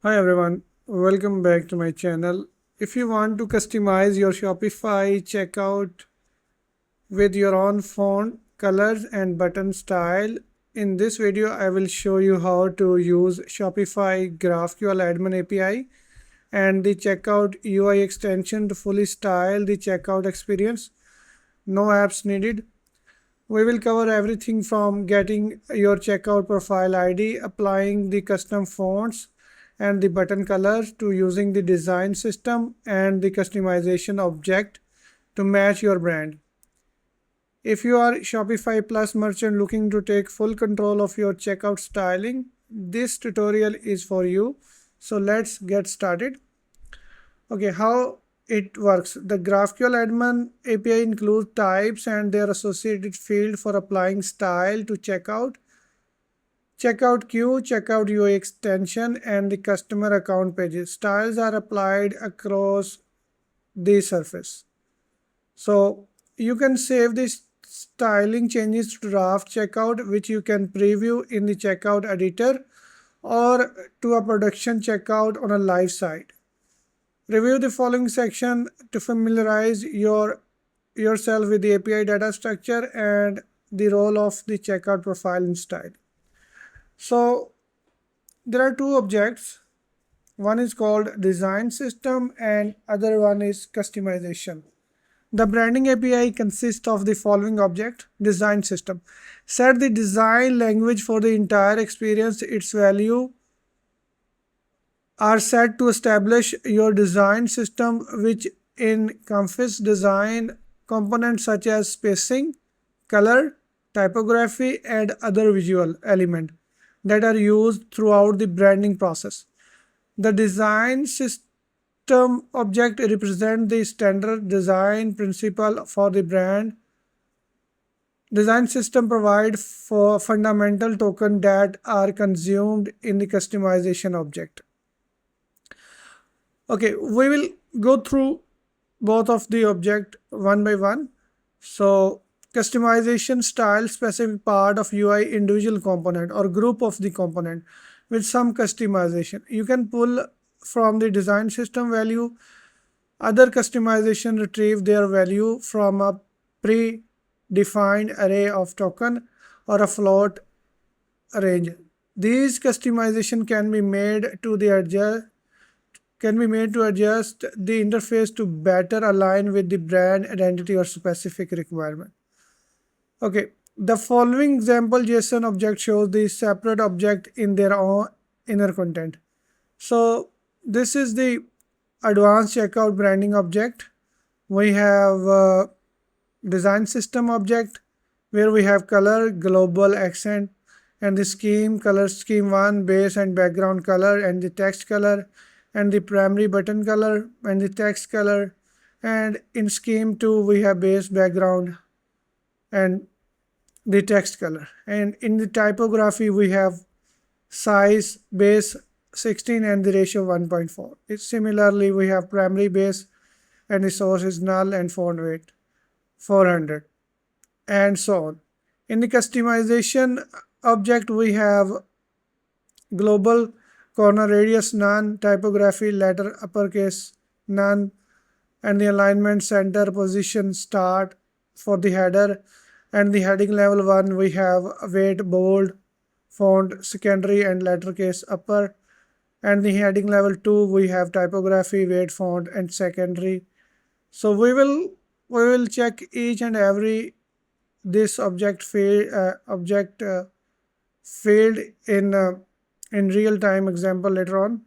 Hi everyone, welcome back to my channel. If you want to customize your Shopify checkout with your own font, colors and button style, in this video I will show you how to use Shopify GraphQL Admin API and the checkout UI extension to fully style the checkout experience. No apps needed. We will cover everything from getting your checkout profile ID, applying the custom fonts and the button colors, to using the design system and the customization object to match your brand. If you are Shopify Plus merchant looking to take full control of your checkout styling, this tutorial is for you. So let's get started. Okay, how it works. The GraphQL Admin API includes types and their associated field for applying style to checkout, checkout queue, checkout UI extension, and the customer account pages. Styles are applied across the surface. So you can save this styling changes to draft checkout, which you can preview in the checkout editor, or to a production checkout on a live site. Review the following section to familiarize yourself with the API data structure and the role of the checkout profile and style. So there are two objects. One is called design system and other one is customization. The branding API consists of the following object: design system. Set the design language for the entire experience. Its value are set to establish your design system, which encompasses design components such as spacing, color, typography, and other visual elements that are used throughout the branding process. The design system object represents the standard design principle for the brand. Design system provide for fundamental tokens that are consumed in the customization object. Okay, we will go through both of the object one by one. So customization style specific part of UI individual component or group of the component with some customization. You can pull from the design system value. Other customization retrieve their value from a pre-defined array of token or a float range. These customization can be made to adjust the interface to better align with the brand identity or specific requirement. Okay, the following example JSON object shows the separate object in their own inner content. So this is the advanced checkout branding object. We have design system object where we have color, global, accent, and the scheme, color scheme 1, base and background color, and the text color, and the primary button color and the text color. And in scheme 2 we have base, background, and the text color. And in the typography we have size, base 16 and the ratio 1.4. Similarly we have primary base and the source is null and font weight 400 and so on. In the customization object we have global, corner radius none, typography letter uppercase none, and the alignment center position start for the header. And the heading level 1 we have weight bold, font secondary and lettercase upper. And the heading level 2 we have typography, weight, font and secondary. So we will check each and every this object field in real time example later on.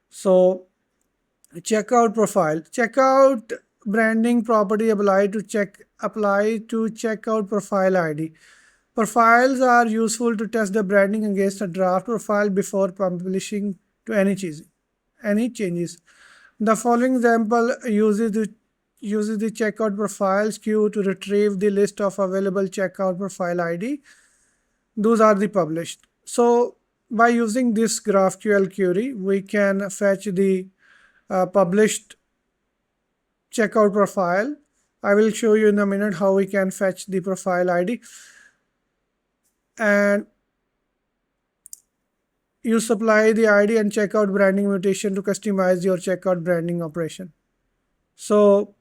So checkout profile. Checkout branding property apply to checkout profile ID. Profiles are useful to test the branding against a draft profile before publishing to any changes. The following example uses the checkout profiles queue to retrieve the list of available checkout profile ID. Those are the published. So by using this GraphQL query, we can fetch the published checkout profile. I will show you in a minute how we can fetch the profile ID. And you supply the ID and checkout branding mutation to customize your checkout branding operation. So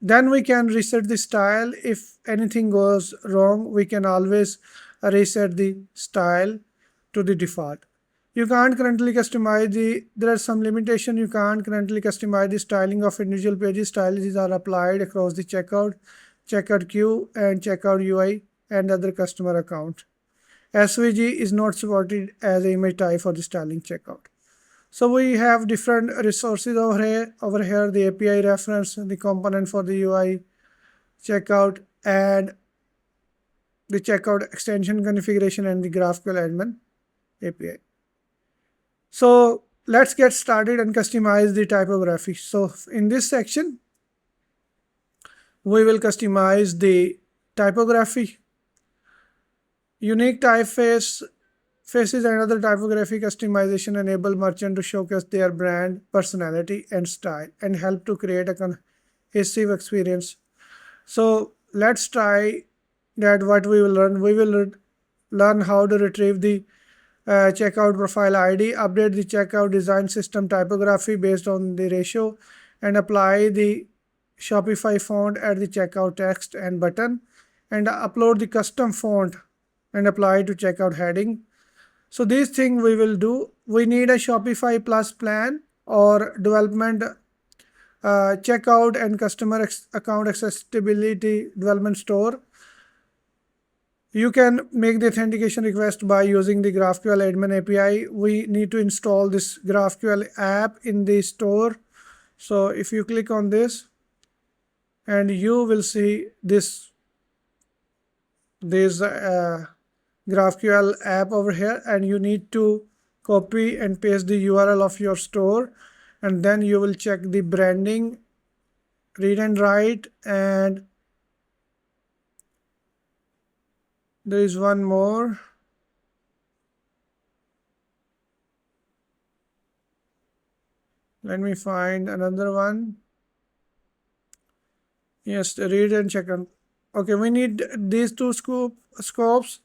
then we can reset the style. If anything goes wrong, we can always reset the style to the default. You can't currently customize there are some limitation. You can't currently customize the styling of individual pages. Styles are applied across the checkout queue, and checkout UI and other customer account. SVG is not supported as an image type for the styling checkout. So we have different resources over here. Over here, the API reference, the component for the UI, checkout, and the checkout extension configuration, and the GraphQL Admin API. So let's get started and customize the typography. So in this section, we will customize the typography. Unique typefaces and other typography customization enable merchant to showcase their brand personality and style and help to create a cohesive experience. So let's try that. What we will learn, learn how to retrieve the checkout profile ID, update the checkout design system typography based on the ratio, and apply the Shopify font at the checkout text and button, and upload the custom font and apply to checkout heading. So these things we will do. We need a Shopify Plus plan or development checkout and customer account accessibility development store. You can make the authentication request by using the GraphQL Admin API. We need to install this GraphQL app in the store. So if you click on this, and you will see this GraphQL app over here, and you need to copy and paste the URL of your store, and then you will check the branding, read and write, and there is one more. Let me find another one. Yes, read and check. Okay, we need these two scopes,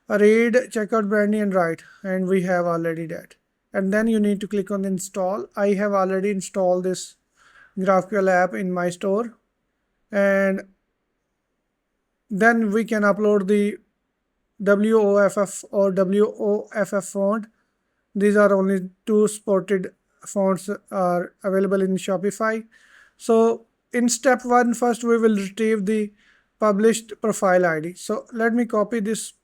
read, checkout, branding, and write, and we have already that. And then you need to click on install. I have already installed this GraphQL app in my store, and then we can upload the WOFF or WOFF font. These are only two supported fonts are available in Shopify. So in step 1, first we will retrieve the published profile ID. So let me copy this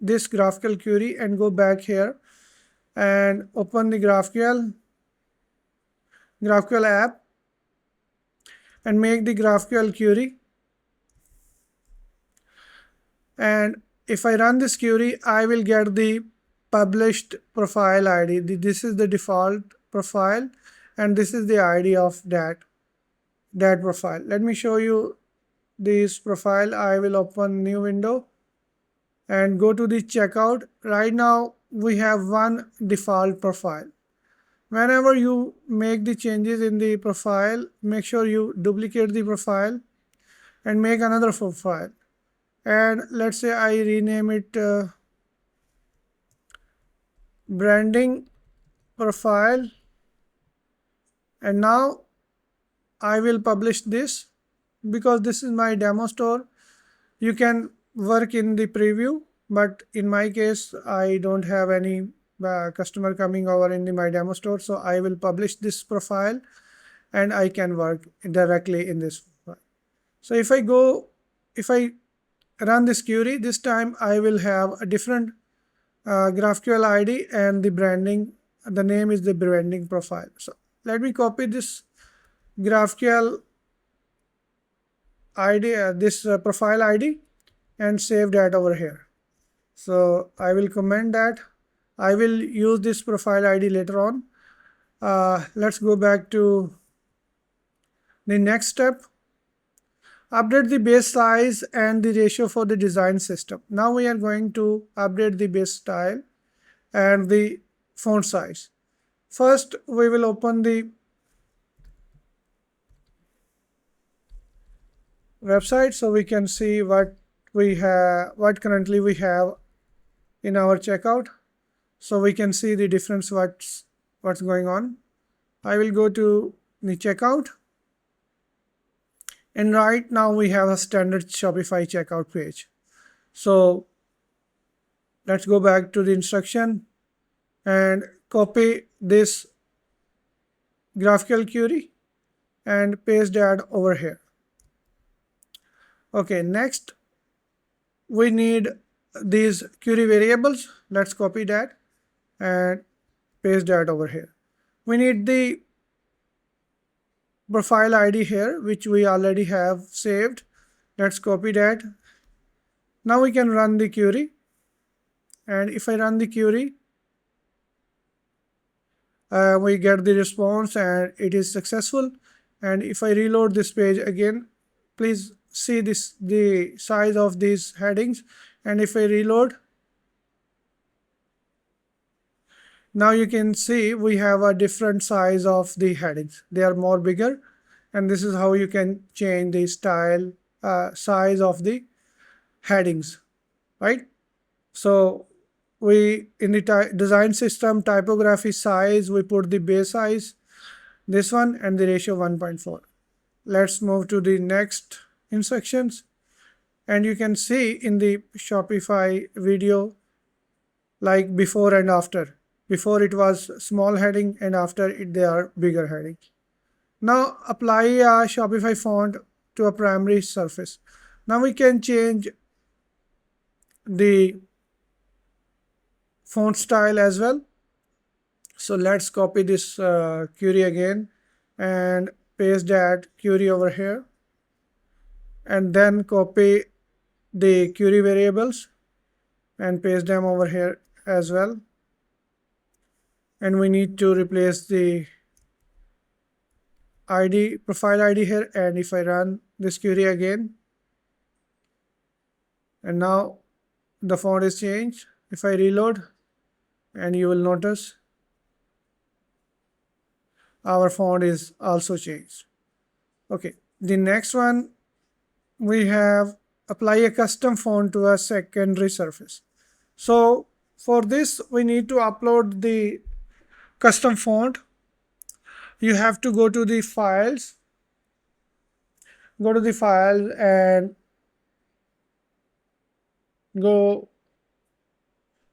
GraphQL query and go back here and open the GraphQL app and make the GraphQL query. And if I run this query, I will get the published profile ID. This is the default profile, and this is the ID of that profile. Let me show you this profile. I will open new window and go to the checkout. Right now we have one default profile. Whenever you make the changes in the profile, make sure you duplicate the profile and make another profile. And let's say I rename it branding profile, and now I will publish this because this is my demo store. You can work in the preview, but in my case I don't have any customer coming over in my demo store, so I will publish this profile and I can work directly in this profile. So if I run this query, this time I will have a different GraphQL ID, and the name is the branding profile. So let me copy this GraphQL ID, profile ID, and save that over here. So I will comment that. I will use this profile ID later on. Let's go back to the next step. Update the base size and the ratio for the design system. Now we are going to update the base style and the font size. First, we will open the website so we can see what currently we have in our checkout. so we can see the difference what's going on. I will go to the checkout, and right now we have a standard Shopify checkout page. So let's go back to the instruction and copy this GraphQL query and paste that over here. Okay, next we need these query variables. Let's copy that and paste that over here. We need the profile ID here, which we already have saved. Let's copy that. Now we can run the query, and if I run the query, we get the response and it is successful. And if I reload this page again, please see the size of these headings, and if I reload, now you can see we have a different size of the headings. They are more bigger, and this is how you can change the style size of the headings, right? So we in the design system typography size, we put the base size, this one, and the ratio 1.4. Let's move to the next instructions, and you can see in the Shopify video like before and after. Before it was small heading, and after it they are bigger headings. Now apply a Shopify font to a primary surface. Now we can change the font style as well. So let's copy this query again and paste that query over here, and then copy the query variables and paste them over here as well. And we need to replace the ID, profile ID here, and if I run this query again, and now the font is changed. If I reload, and you will notice our font is also changed. Okay, the next one, we have apply a custom font to a secondary surface. So for this we need to upload the custom font. You have to go to the files, and go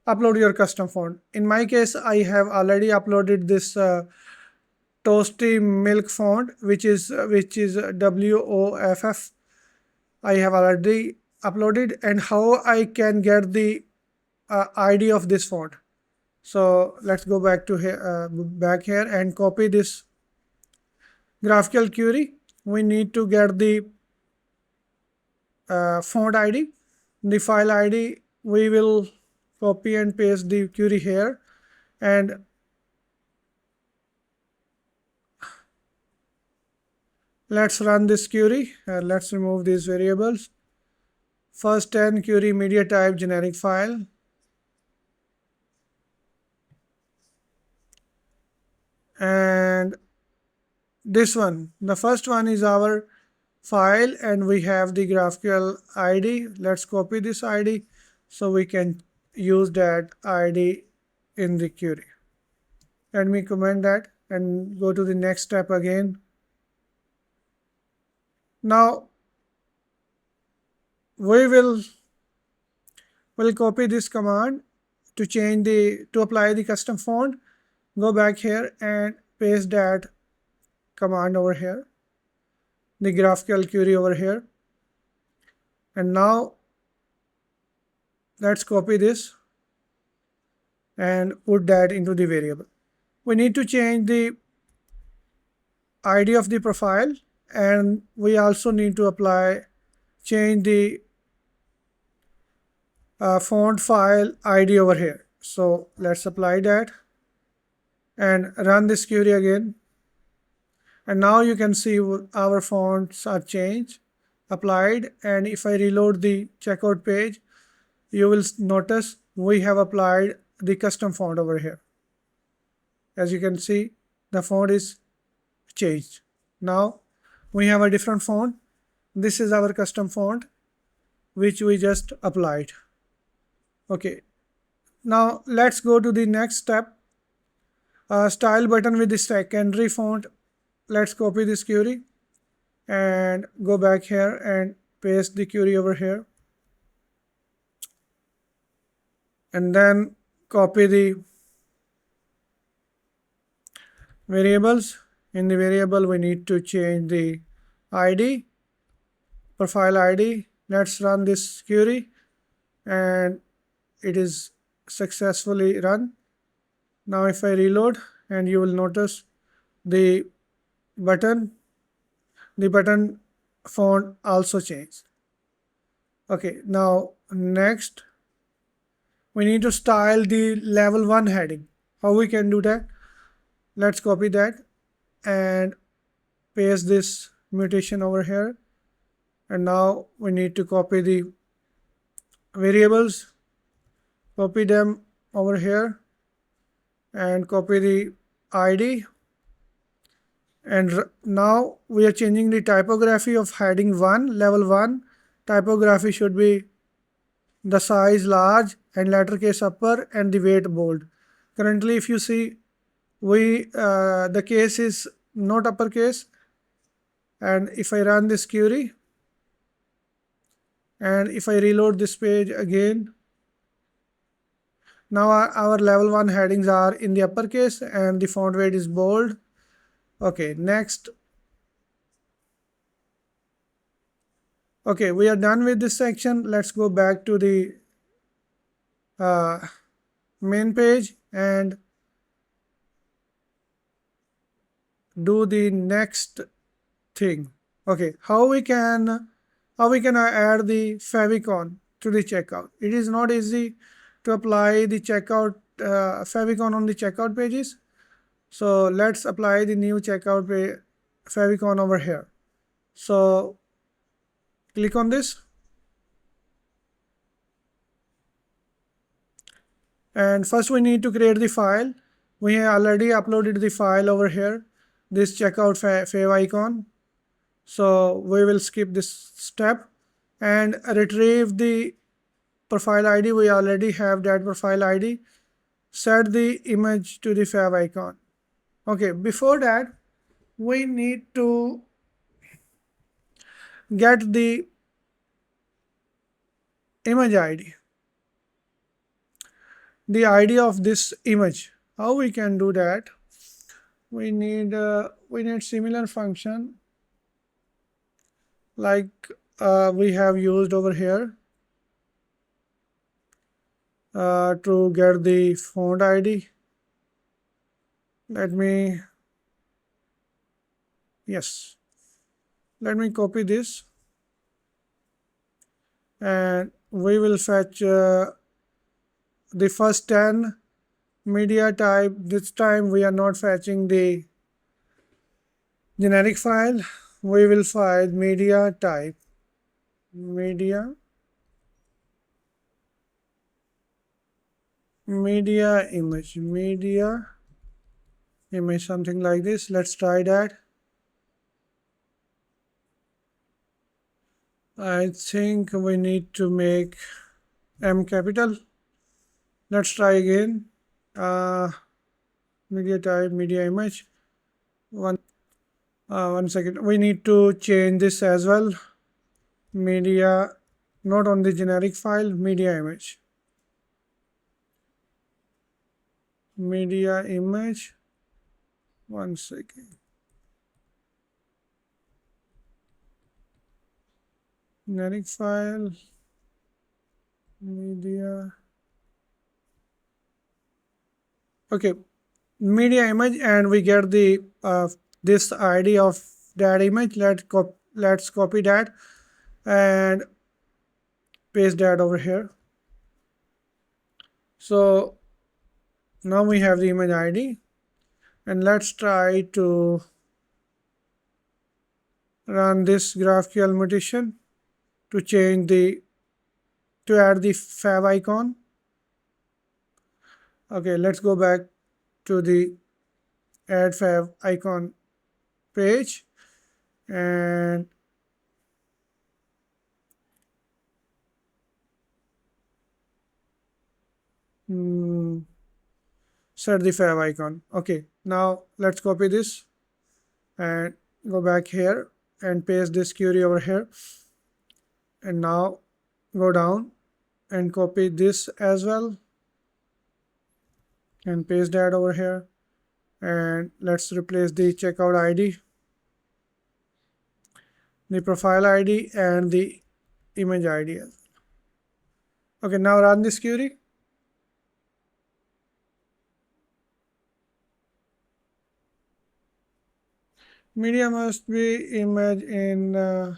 upload your custom font. In my case, I have already uploaded this toasty milk font, which is WOFF. I have already uploaded. And how I can get the ID of this font? So let's go back to here, back here, and copy this GraphQL query. We need to get the font ID, the file ID. We will copy and paste the query here, and let's run this query. Let's remove these variables. First 10 query media type generic file. And this one, the first one is our file, and we have the GraphQL ID. Let's copy this ID so we can use that ID in the query. Let me comment that and go to the next step again. Now we will copy this command to apply the custom font. Go back here and paste that command over here, the GraphQL query over here. And now let's copy this and put that into the variable. We need to change the ID of the profile, and we also need to change the font file ID over here. So let's apply that and run this query again. And now you can see our fonts are changed, applied. And if I reload the checkout page, you will notice we have applied the custom font over here. As you can see, the font is changed. Now we have a different font. This is our custom font, which we just applied. Okay, Now let's go to the next step. Style button with the secondary font. Let's copy this query and go back here and paste the query over here, and then copy the variables. In the variable we need to change the ID, profile ID. Let's run this query, and it is successfully run. Now if I reload, and you will notice the button the button font also changed. Okay, now next we need to style the level 1 heading. How we can do that? Let's copy that and paste this mutation over here, and now we need to copy the variables, copy them over here, and copy the ID. And now we are changing the typography of heading 1, level 1. Typography should be the size large and lettercase upper and the weight bold. Currently if you see, the case is not uppercase, and if I run this query and if I reload this page again, now our level 1 headings are in the uppercase and the font weight is bold. Okay, next. Okay, we are done with this section. Let's go back to the main page and do the next thing. Okay, how we can add the favicon to the checkout. It is not easy to apply the checkout favicon on the checkout pages. So let's apply the new checkout favicon over here. So click on this, and first we need to create the file. We have already uploaded the file over here, this checkout favicon. So we will skip this step and retrieve the profile ID. We already have that profile ID. Set the image to the favicon. Okay, before that we need to get the image ID, the ID of this image. How we can do that? We need similar function like we have used over here to get the font ID. Let me copy this, and we will fetch the first 10 media type. This time we are not fetching the generic file. We will find media type, media image, something like this. Let's try that. I think we need to make M capital. Let's try again. Media type, media image. One second. We need to change this as well. Media, not on the generic file, media image. Media image. One second. Generic file, media. Okay, media image, and we get the this ID of that image. Let's copy that and paste that over here. So now we have the image ID, and let's try to run this GraphQL mutation to add the favicon. Okay, let's go back to the add favicon page, and set the favicon. Okay, now let's copy this and go back here and paste this query over here, and now go down and copy this as well and paste that over here, and let's replace the checkout ID, the profile ID, and the image ID. Okay, now run this query. Media must be image in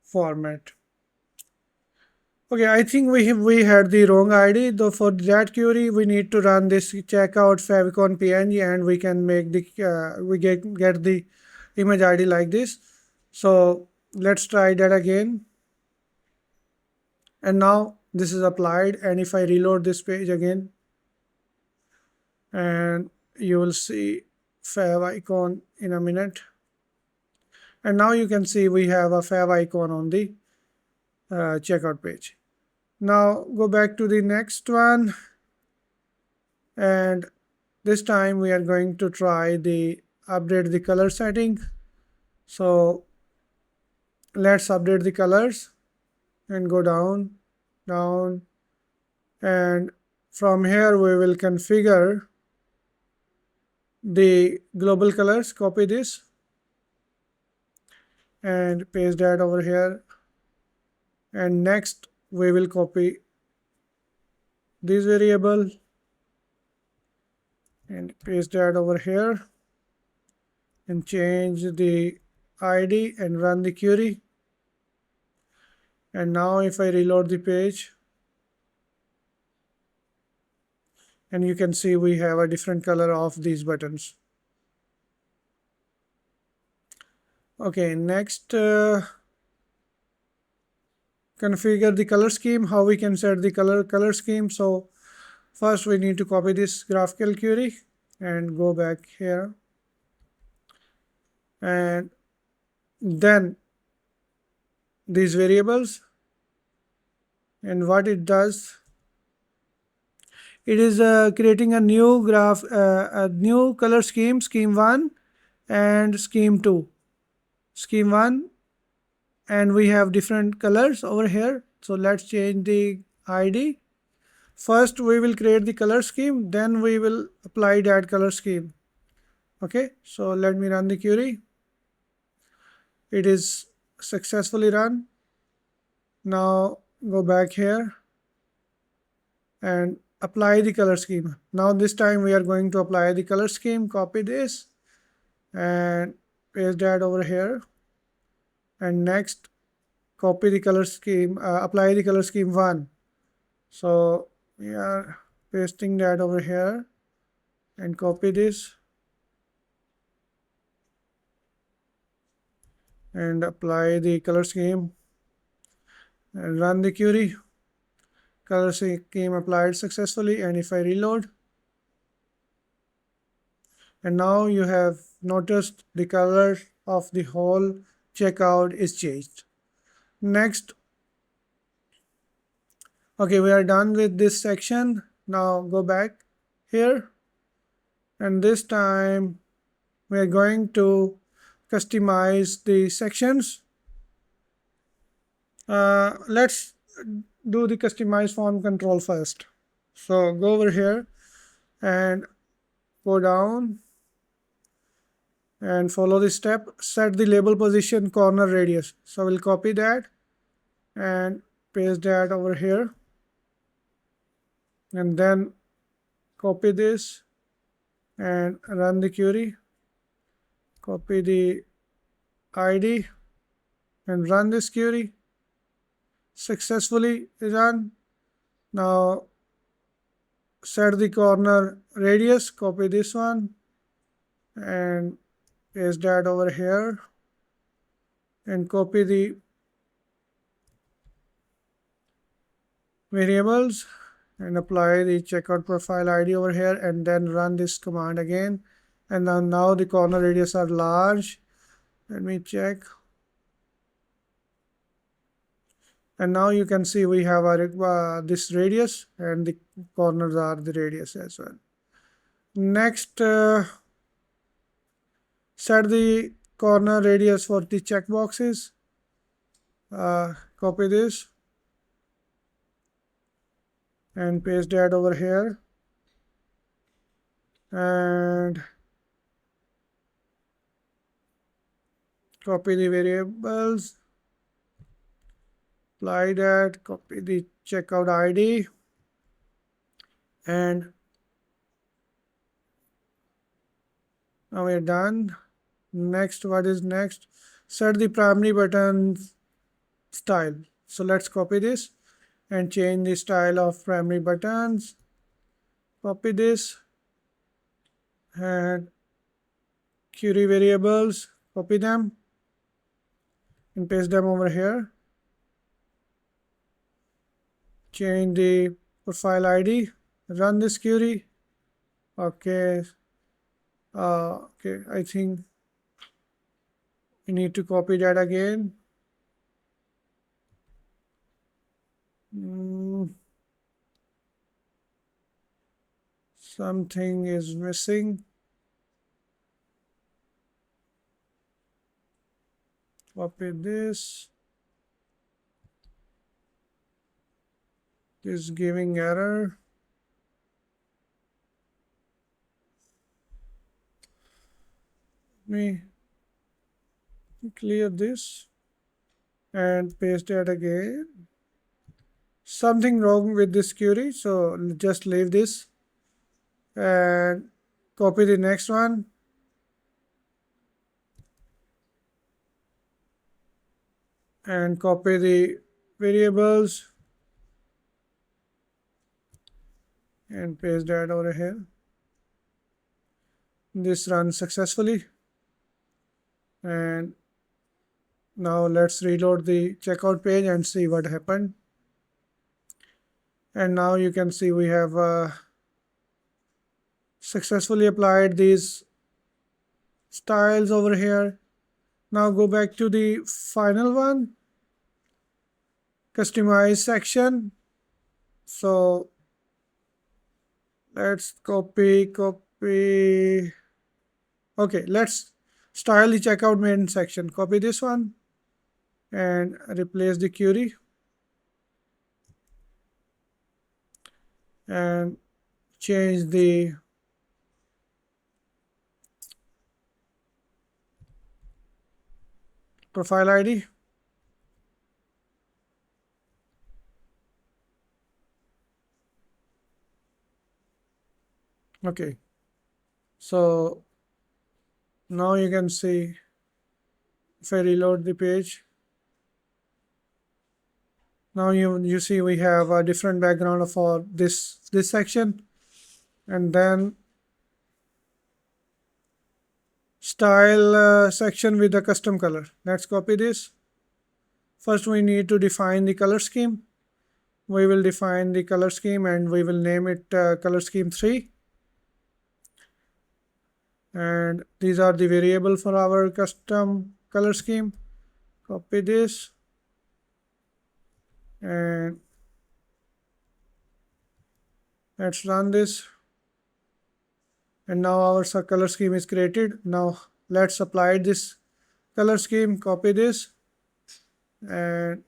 format. Okay, I think we had the wrong ID. Though for that query, we need to run this checkout favicon png, and we can make the we get the image ID like this. So let's try that again. And now this is applied. And if I reload this page again, and you will see favicon in a minute. And now you can see we have a favicon on the checkout page. Now go back to the next one, and this time we are going to try the update the color setting. So let's update the colors and go down, and from here we will configure the global colors. Copy this and paste that over here, and next we will copy this variable and paste that over here and change the ID and run the query. And now if I reload the page, and you can see we have a different color of these buttons. Okay, next configure the color scheme. How we can set the color scheme? So first we need to copy this GraphQL query and go back here, and then these variables, and what it does, it is creating a new a new color scheme, scheme 1 and scheme 2. Scheme 1, and we have different colors over here. So let's change the ID. First we will create the color scheme, then we will apply that color scheme. Okay, so let me run the query. It is successfully run. Now go back here and apply the color scheme. Now this time we are going to apply the color scheme. Copy this and paste that over here, and next copy the color scheme, apply the color scheme 1. So we are pasting that over here and copy this and apply the color scheme and run the query. Color scheme applied successfully, and if I reload, and now you have noticed the color of the whole checkout is changed. Next, okay, we are done with this section. Now go back here, and this time we are going to customize the sections. Let's do the customize form control first. So go over here and go down and follow this step. Set the label position corner radius. So we'll copy that and paste that over here, and then copy this and run the query. Copy the ID and run this query. Successfully run. Now set the corner radius. Copy this one and paste that over here, and copy the variables and apply the checkout profile ID over here, and then run this command again. And now the corner radius are large. Let me check. And now you can see we have our this radius, and the corners are the radius as well. Next, set the corner radius for the checkboxes. Copy this and paste that over here, and copy the variables, apply that, copy the checkout ID, and now we're done. Next, what is next? Set the primary button style. So let's copy this and change the style of primary buttons. Copy this and query variables, copy them and paste them over here. Change the profile ID, run this query. Okay, I think we need to copy that again. Something is missing. Copy this. This is giving error. Let me clear this and paste that again. Something wrong with this query, so just leave this and copy the next one. And copy the variables and paste that over here. This runs successfully. And now let's reload the checkout page and see what happened. And now you can see we have successfully applied these styles over here. Now go back to the final one, customize section. So let's copy. Okay, let's style the checkout main section. Copy this one and replace the query and change the profile ID. Okay, so now you can see if I reload the page, now you see we have a different background for this section, and then style section with the custom color. Let's copy this. First we need to define the color scheme. We will define the color scheme and we will name it color scheme 3. And these are the variable for our custom color scheme. Copy this and let's run this. And now our color scheme is created. Now let's apply this color scheme. Copy this and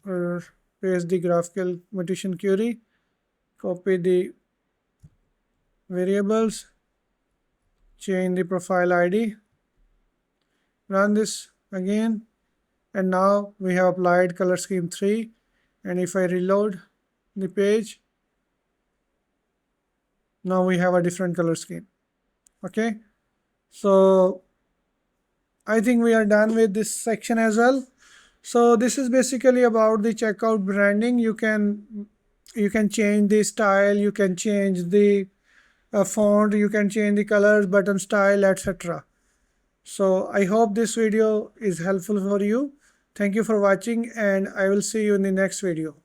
paste the GraphQL mutation query. Copy the variables, change the profile ID, run this again, and now we have applied color scheme 3. And if I reload the page, now we have a different color scheme. Okay, so I think we are done with this section as well. So this is basically about the checkout branding. You can change the style, you can change the font, you can change the colors, button style, etc. So I hope this video is helpful for you. Thank you for watching and I will see you in the next video.